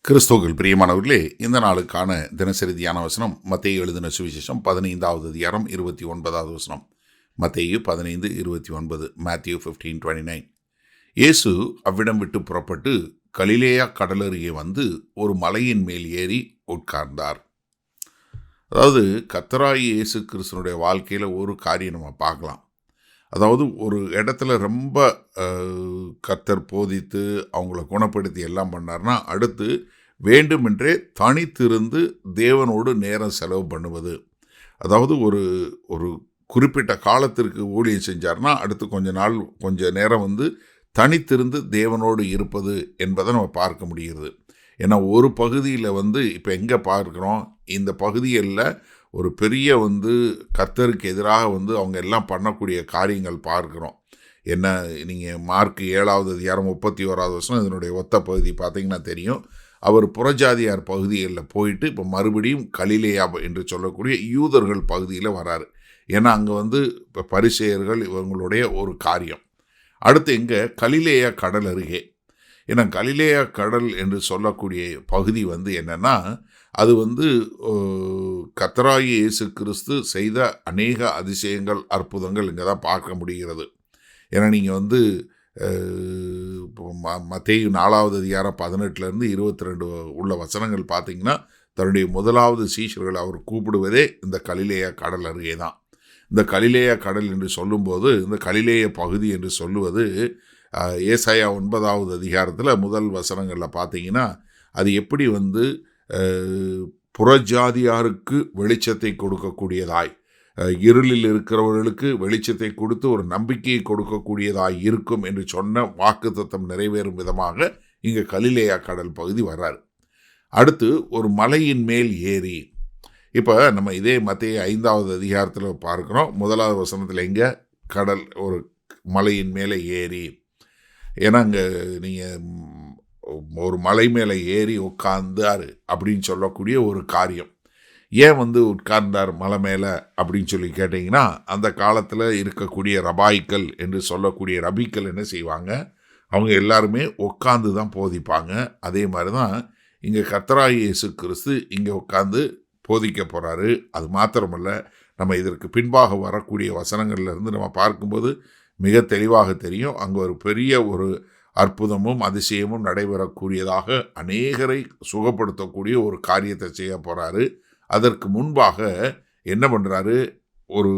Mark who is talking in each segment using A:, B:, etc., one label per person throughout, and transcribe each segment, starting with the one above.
A: கிறிஸ்துவுக்குள் பிரியமானவர்களே, இந்த நாளுக்கான தினசரி தியான வசனம் மத்தேயு எழுதின சுவிசேஷம் 15வது அதிகாரம் 29வது வசனம். மத்தேயு 15:29. Matthew 15:29. இயேசு அவ்விடம் விட்டு புறப்பட்டு கலிலேயா கடலருகே வந்து ஒரு மலையின் மேல் ஏறி உட்கார்ந்தார். அதாவது கர்த்தராகிய இயேசு கிறிஸ்துனுடைய வாழ்க்கையில் ஒரு காரியம் நம்ம பார்க்கலாம். அதாவது ஒரு இடத்துல ரொம்ப கர்த்தர் போதித்து அவங்கள குணப்படுத்தி எல்லாம் பண்ணார்னா, அடுத்து வேண்டுமென்றே தனித்திருந்து தேவனோடு நேரம் செலவு பண்ணுவது. அதாவது ஒரு ஒரு குறிப்பிட்ட காலத்திற்கு ஊழியம் செஞ்சார்னா, அடுத்து கொஞ்ச நேரம் வந்து தனித்திருந்து தேவனோடு இருப்பது என்பதை நம்ம பார்க்க முடிகிறது. ஏன்னா ஒரு பகுதியில் வந்து இப்போ எங்கே பார்க்குறோம், இந்த பகுதிகளில் ஒரு பெரிய வந்து கர்த்தருக்கு எதிராக வந்து அவங்க எல்லாம் பண்ணக்கூடிய காரியங்கள் பார்க்குறோம். என்ன, நீங்கள் மார்க் 7வது அதிகாரம் 31வது வசனம் இதனுடைய ஒத்த பகுதி பார்த்தீங்கன்னா தெரியும். அவர் புறஜாதியார் பகுதிகளில் போயிட்டு இப்போ மறுபடியும் கலிலேயா என்று சொல்லக்கூடிய யூதர்கள் பகுதியில் வராரு. ஏன்னா அங்கே வந்து இப்போ பரிசேயர்கள் இவங்களுடைய ஒரு காரியம். அடுத்து எங்கே, கலிலேயா கடல் அருகே. ஏன்னா கலிலேயா கடல் என்று சொல்லக்கூடிய பகுதி வந்து என்னென்னா, அது வந்து கர்த்தராகிய இயேசு கிறிஸ்து செய்த அநேக அதிசயங்கள், அற்புதங்கள் இங்கே தான் பார்க்க முடிகிறது. ஏன்னா நீங்கள் வந்து மத்தேயு 4வது அதிகாரம் 18லேருந்து 22 உள்ள வசனங்கள் பார்த்தீங்கன்னா, தன்னுடைய முதலாவது சீஷர்கள் அவர் கூப்பிடுவதே இந்த கலிலேயா கடல் அருகே தான். இந்த கலிலேயா கடல் என்று சொல்லும்போது, இந்த கலிலேய பகுதி என்று சொல்லுவது ஏசாயா 9வது அதிகாரத்தில் முதல் வசனங்களில் பார்த்தீங்கன்னா, அது எப்படி வந்து புறஜாதியாருக்கு வெளிச்சத்தை கொடுக்கக்கூடியதாய், இருளில் இருக்கிறவர்களுக்கு வெளிச்சத்தை கொடுத்து ஒரு நம்பிக்கையை கொடுக்கக்கூடியதாய் இருக்கும் என்று சொன்ன வாக்குத்தத்தம் நிறைவேறும் விதமாக இங்கே கலிலேயா கடல் பகுதி வர்றார். அடுத்து ஒரு மலையின் மேல் ஏறி. இப்போ நம்ம இதே மத்தேயு 5வது அதிகாரத்தில் பார்க்குறோம். 1வது வசனத்தில் எங்கே, கடல் ஒரு மலையின் மேலே ஏறி. ஏன்னா அங்கே நீங்கள் ஒரு மலை மேலே ஏறி உட்கார்ந்தார் அப்படின்னு சொல்லக்கூடிய ஒரு காரியம். ஏன் வந்து உட்கார்ந்தார் மலை மேலே அப்படின்னு சொல்லி கேட்டிங்கன்னா, அந்த காலத்தில் இருக்கக்கூடிய ரபாய்க்கள் என்று சொல்லக்கூடிய ரபிக்கள் என்ன செய்வாங்க, அவங்க எல்லாருமே உட்காந்து தான் போதிப்பாங்க. அதே மாதிரி தான் இங்கே கர்த்தராகிய இயேசு கிறிஸ்து இங்கே உட்காந்து போதிக்க போகிறாரு. அது மாத்திரமல்ல, நம்ம இதற்கு பின்பாக வரக்கூடிய வசனங்கள்லேருந்து நம்ம பார்க்கும்போது மிக தெளிவாக தெரியும், அங்கே ஒரு பெரிய ஒரு அற்புதமும் அதிசயமும் நடைபெறக்கூடியதாக அநேகரை சுகப்படுத்தக்கூடிய ஒரு காரியத்தை செய்ய போகிறாரு. அதற்கு முன்பாக என்ன பண்ணுறாரு, ஒரு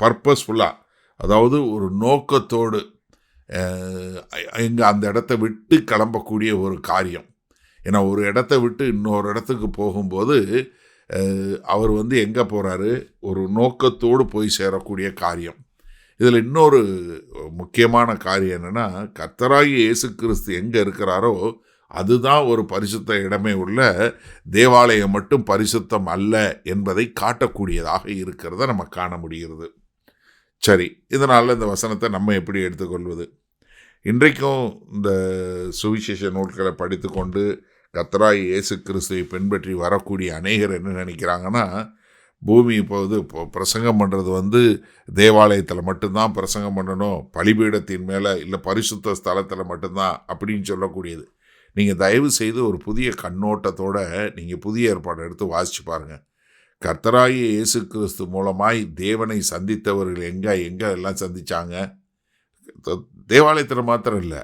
A: பர்பஸ்ஃபுல்லாக, அதாவது ஒரு நோக்கத்தோடு இங்கே அந்த இடத்த விட்டு கிளம்பக்கூடிய ஒரு காரியம். ஏன்னா ஒரு இடத்த விட்டு இன்னொரு இடத்துக்கு போகும்போது அவர் வந்து எங்கே போகிறாரு, ஒரு நோக்கத்தோடு போய் சேரக்கூடிய காரியம். இதில் இன்னொரு முக்கியமான காரியம் என்னென்னா, கர்த்தராகிய இயேசு கிறிஸ்து எங்கே இருக்கிறாரோ அதுதான் ஒரு பரிசுத்த இடமே உள்ள தேவாலயம் மட்டும் பரிசுத்தம் அல்ல என்பதை காட்டக்கூடியதாக இருக்கிறத நம்ம காண முடிகிறது. சரி, இதனால் இந்த வசனத்தை நம்ம எப்படி எடுத்துக்கொள்வது? இன்றைக்கும் இந்த சுவிசேஷ நூல்களை படித்து கொண்டு கர்த்தராகிய இயேசு கிறிஸ்துவை பின்பற்றி வரக்கூடிய அநேகர் என்ன நினைக்கிறாங்கன்னா, பூமி இப்போது பிரசங்கம் பண்ணுறது வந்து தேவாலயத்தில் மட்டும்தான் பிரசங்கம் பண்ணணும், பலிபீடத்தின் மேலே இல்லை பரிசுத்த ஸ்தலத்தில் மட்டும்தான் அப்படின்னு சொல்லக்கூடியது. நீங்கள் தயவு செய்து ஒரு புதிய கண்ணோட்டத்தோடு நீங்கள் புதிய ஏற்பாடு எடுத்து வாசித்து பாருங்கள். கர்த்தராகிய இயேசு கிறிஸ்து மூலமாய் தேவனை சந்தித்தவர்கள் எங்கே எல்லாம் சந்தித்தாங்க? தேவாலயத்தில் மாத்திரம் இல்லை,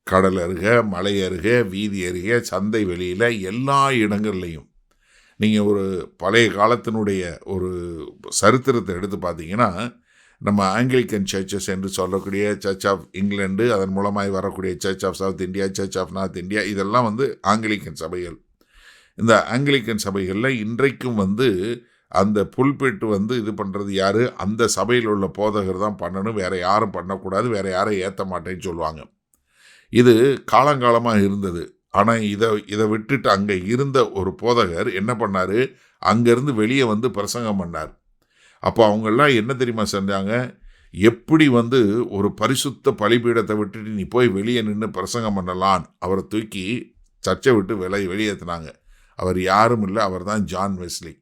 A: கடல் அருகே, மலை அருகே, வீதி அருகே, சந்தை வெளியில், எல்லா இடங்கள்லையும். நீங்கள் ஒரு பழைய காலத்தினுடைய ஒரு சரித்திரத்தை எடுத்து பார்த்தீங்கன்னா, நம்ம ஆங்கிலிக்கன் சர்ச்சஸ் என்று சொல்லக்கூடிய சர்ச் ஆஃப் இங்கிலாந்து, அதன் மூலமாய் வரக்கூடிய church of South India, church of North India, இதெல்லாம் வந்து ஆங்கிலிக்கன் சபைகள். இந்த ஆங்கிலிக்கன் சபைகளில் இன்றைக்கும் வந்து அந்த புல்பிட்டு வந்து இது பண்ணுறது யார், அந்த சபையில் உள்ள போதகர் தான் பண்ணணும், வேறு யாரும் பண்ணக்கூடாது, வேறு யாரும் ஏற்ற மாட்டேன்னு சொல்லுவாங்க. இது காலங்காலமாக இருந்தது. ஆனால் இதை விட்டுட்டு அங்கே இருந்த ஒரு போதகர் என்ன பண்ணார், அங்கேருந்து வெளியே வந்து பிரசங்கம் பண்ணார். அப்போ அவங்கெல்லாம் என்ன தெரியுமா செஞ்சாங்க, எப்படி வந்து ஒரு பரிசுத்த பலிபீடத்தை விட்டுட்டு நீ போய் வெளியே நின்று பிரசங்கம் பண்ணலான்னு அவரை தூக்கி சர்ச்சை விட்டு வெளியேற்றினாங்க. அவர் யாரும் இல்லை, அவர் தான் ஜான் வெஸ்லி.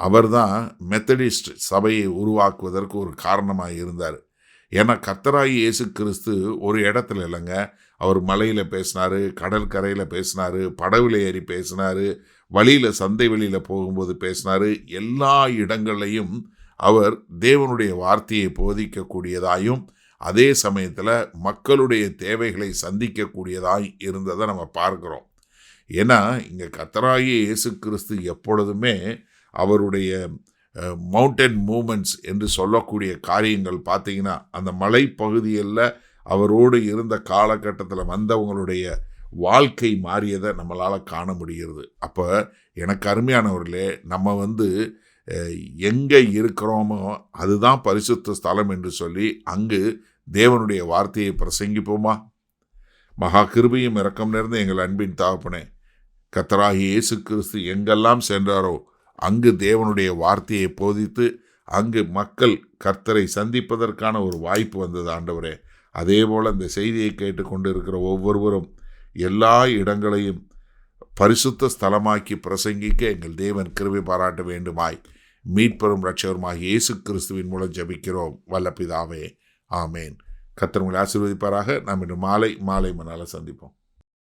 A: அவர் தான் மெத்தடிஸ்ட் சபையை உருவாக்குவதற்கு ஒரு காரணமாக இருந்தார். ஏன்னா கர்த்தராகிய இயேசு கிறிஸ்து ஒரு இடத்துல இல்லைங்க, அவர் மலையில் பேசினார், கடற்கரையில் பேசினார், படகுல ஏறி பேசினார், வழியில் சந்தை வெளியில் போகும்போது பேசினார். எல்லா இடங்களையும் அவர் தேவனுடைய வார்த்தையை போதிக்கக்கூடியதாயும் அதே சமயத்தில் மக்களுடைய தேவைகளை சந்திக்கக்கூடியதாய் இருந்ததை நம்ம பார்க்குறோம். ஏன்னா இங்கே கர்த்தராகிய இயேசு கிறிஸ்து எப்பொழுதுமே அவருடைய மவுண்டன் மூமெண்ட்ஸ் என்று சொல்லக்கூடிய காரியங்கள் பார்த்தீங்கன்னா, அந்த மலைப்பகுதியில் அவரோடு இருந்த காலகட்டத்தில் வந்தவங்களுடைய வாழ்க்கை மாறியதை நம்மளால் காண முடிகிறது. அப்போ எனக்கு அருமையானவர்களே, நம்ம எங்கே இருக்கிறோமோ அதுதான் பரிசுத்த ஸ்தலம் என்று சொல்லி அங்கு தேவனுடைய வார்த்தையை பிரசங்கிப்போமா? மகா கிருபையும் இரக்கம் நிறைந்த எங்கள் அன்பின் தகப்பனே, கர்த்தராகிய இயேசு கிறிஸ்து எங்கெல்லாம் சென்றாரோ அங்கு தேவனுடைய வார்த்தையை போதித்து அங்கு மக்கள் கர்த்தரை சந்திப்பதற்கான ஒரு வாய்ப்பு வந்தது ஆண்டவரே. அதே போல் இந்த செய்தியை கேட்டுக்கொண்டு இருக்கிற ஒவ்வொருவரும் எல்லா இடங்களையும் பரிசுத்த ஸ்தலமாக்கி பிரசங்கிக்க எங்கள் தேவன் கிருபை பாராட்ட வேண்டுமாய் மீட்பெரும் இரட்சகருமாகிய இயேசு கிறிஸ்துவின் மூலம் ஜெபிக்கிறோம் வல்ல பிதாவே, ஆமேன். கர்த்தர் உங்களை ஆசீர்வதிப்பாராக. நாம் இன்று மாலை மணால சந்திப்போம்.